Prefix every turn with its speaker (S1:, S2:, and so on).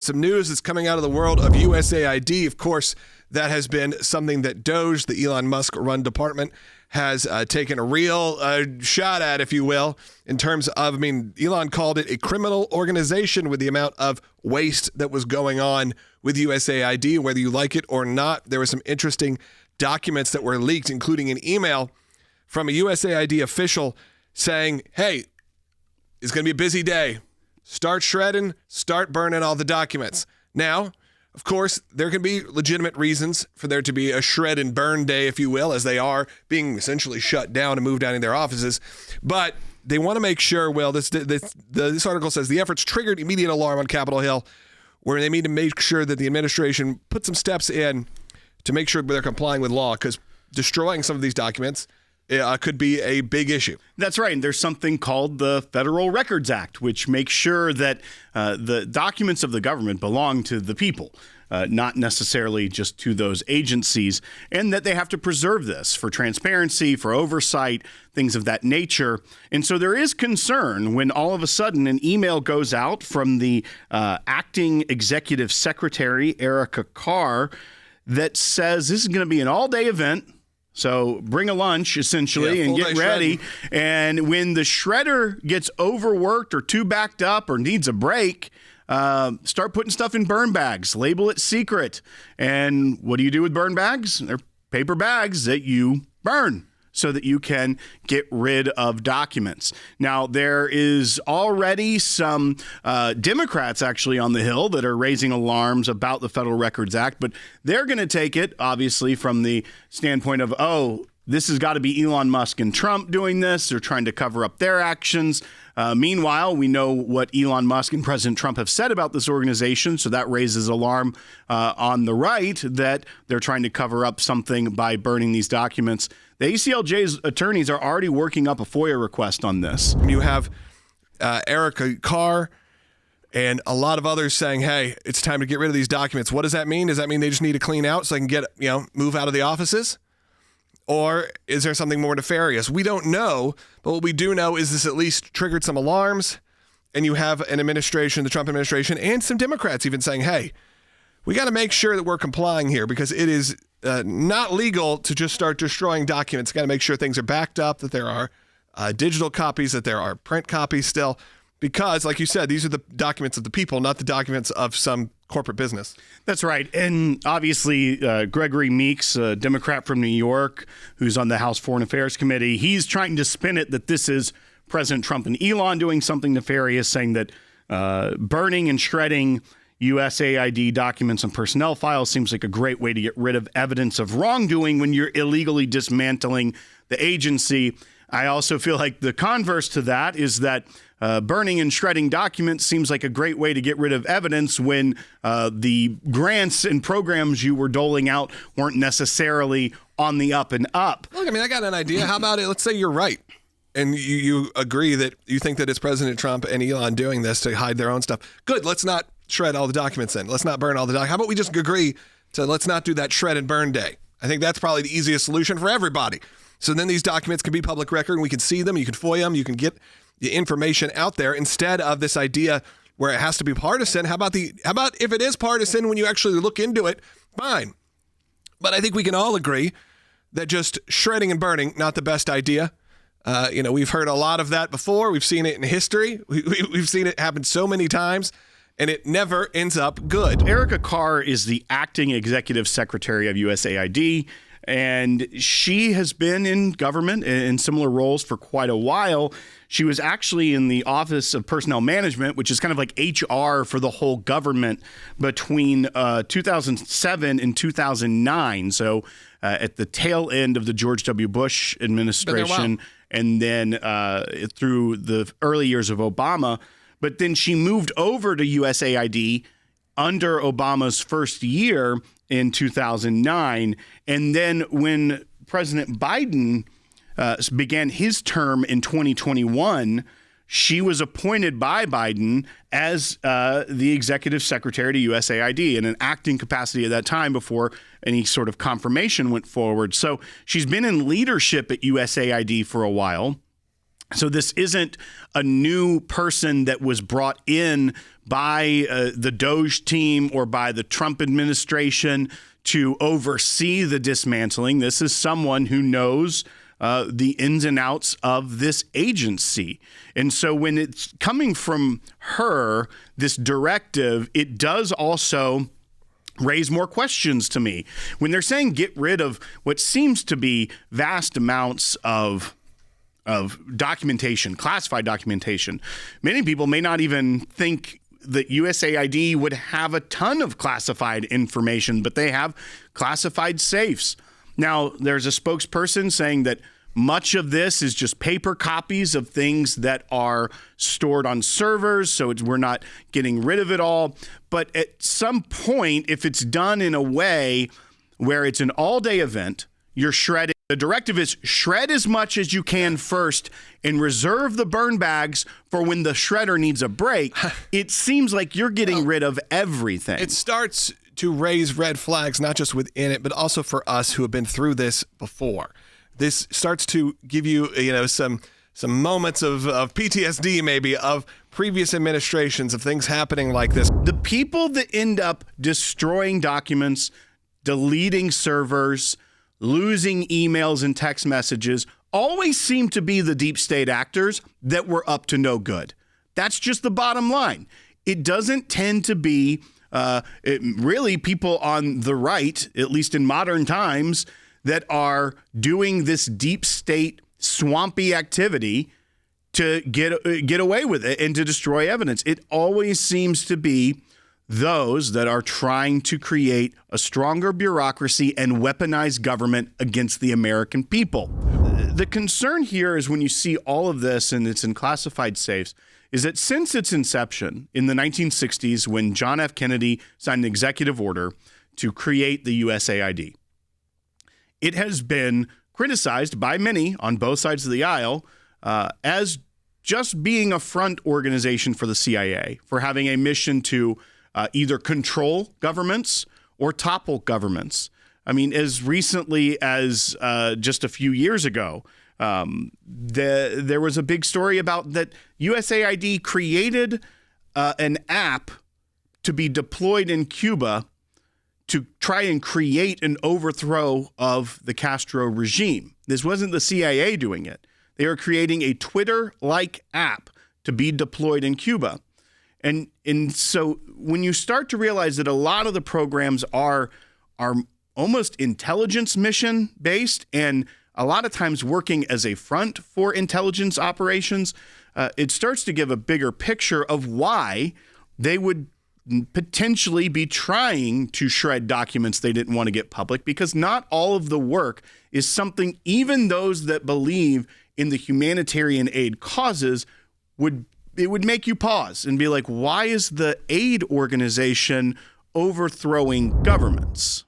S1: Some news that's coming out of the world of USAID. Of course, that has been something that DOGE, the Elon Musk run department, has taken a real shot at, if you will, in terms of, Elon called it a criminal organization with the amount of waste that was going on with USAID. Whether you like it or not, there were some interesting documents that were leaked, including an email from a USAID official saying, hey, it's going to be a busy day. Start shredding, start burning all the documents. Now, of course, there can be legitimate reasons for there to be a shred and burn day, if you will, as they are being essentially shut down and moved down in their offices. But they want to make sure, this article says the efforts triggered immediate alarm on Capitol Hill, where they need to make sure that the administration put some steps in to make sure they're complying with law, because destroying some of these documents could be a big issue.
S2: That's right. And there's something called the Federal Records Act, which makes sure that the documents of the government belong to the people, not necessarily just to those agencies, and that they have to preserve this for transparency, for oversight, things of that nature. And so there is concern when all of a sudden an email goes out from the acting executive secretary, Erica Carr, that says this is going to be an all-day event. So bring a lunch, essentially, and get ready. Shredding. And when the shredder gets overworked or too backed up or needs a break, start putting stuff in burn bags. Label it secret. And what do you do with burn bags? They're paper bags that you burn so that you can get rid of documents. Now, there is already some Democrats actually on the Hill that are raising alarms about the Federal Records Act, but they're going to take it, obviously, from the standpoint of, this has got to be Elon Musk and Trump doing this. They're trying to cover up their actions. Meanwhile, we know what Elon Musk and President Trump have said about this organization, so that raises alarm on the right that they're trying to cover up something by burning these documents. The ACLJ's attorneys are already working up a FOIA request on this.
S1: You have Erica Carr and a lot of others saying, hey, it's time to get rid of these documents. What does that mean? Does that mean they just need to clean out so they can get, move out of the offices? Or is there something more nefarious? We don't know, but what we do know is this at least triggered some alarms, and you have an administration, the Trump administration, and some Democrats even saying, hey, we got to make sure that we're complying here, because it is not legal to just start destroying documents. Got to make sure things are backed up, that there are digital copies, that there are print copies still, because, like you said, these are the documents of the people, not the documents of some corporate business.
S2: That's right. And obviously, Gregory Meeks, a Democrat from New York, who's on the House Foreign Affairs Committee, he's trying to spin it that this is President Trump and Elon doing something nefarious, saying that burning and shredding USAID documents and personnel files seems like a great way to get rid of evidence of wrongdoing when you're illegally dismantling the agency. I also feel like the converse to that is that burning and shredding documents seems like a great way to get rid of evidence when the grants and programs you were doling out weren't necessarily on the up and up.
S1: Look, I got an idea. How about it? Let's say you're right, and you agree that you think that it's President Trump and Elon doing this to hide their own stuff. Good. Let's not shred all the documents then. Let's not burn all the documents. How about we just agree to let's not do that shred and burn day? I think that's probably the easiest solution for everybody. So then these documents can be public record and we can see them, you can FOIA them, you can get the information out there instead of this idea where it has to be partisan. How about if it is partisan when you actually look into it? Fine. But I think we can all agree that just shredding and burning, not the best idea. We've heard a lot of that before. We've seen it in history. We've seen it happen so many times, and it never ends up good.
S2: Erica Carr is the acting executive secretary of USAID, and she has been in government in similar roles for quite a while. She was actually in the Office of Personnel Management, which is kind of like HR for the whole government between 2007 and 2009. So at the tail end of the George W. Bush administration, and then through the early years of Obama. But then she moved over to USAID under Obama's first year in 2009. And then when President Biden began his term in 2021, she was appointed by Biden as the executive secretary to USAID in an acting capacity at that time before any sort of confirmation went forward. So she's been in leadership at USAID for a while. So this isn't a new person that was brought in by the DOGE team or by the Trump administration to oversee the dismantling. This is someone who knows the ins and outs of this agency. And so when it's coming from her, this directive, it does also raise more questions to me. When they're saying get rid of what seems to be vast amounts of documentation, classified documentation, many people may not even think that USAID would have a ton of classified information, but they have classified safes. Now, there's a spokesperson saying that much of this is just paper copies of things that are stored on servers, so we're not getting rid of it all. But at some point, if it's done in a way where it's an all-day event, you're shredding. The directive is shred as much as you can first and reserve the burn bags for when the shredder needs a break. It seems like you're getting rid of everything.
S1: It starts to raise red flags, not just within it, but also for us who have been through this before. This starts to give you, some moments of PTSD, maybe, of previous administrations, of things happening like this.
S2: The people that end up destroying documents, deleting servers, losing emails and text messages always seem to be the deep state actors that were up to no good. That's just the bottom line. It doesn't tend to be really people on the right, at least in modern times, that are doing this deep state swampy activity to get away with it and to destroy evidence. It always seems to be those that are trying to create a stronger bureaucracy and weaponize government against the American people. The concern here is when you see all of this and it's in classified safes, is that since its inception in the 1960s, when John F. Kennedy signed an executive order to create the USAID, it has been criticized by many on both sides of the aisle as just being a front organization for the CIA, for having a mission to either control governments or topple governments. I mean, as recently as just a few years ago, there was a big story about that USAID created an app to be deployed in Cuba to try and create an overthrow of the Castro regime. This wasn't the CIA doing it. They were creating a Twitter-like app to be deployed in Cuba. And so when you start to realize that a lot of the programs are almost intelligence mission based and a lot of times working as a front for intelligence operations, it starts to give a bigger picture of why they would potentially be trying to shred documents they didn't want to get public, because not all of the work is something even those that believe in the humanitarian aid causes would make you pause and be like, why is the aid organization overthrowing governments?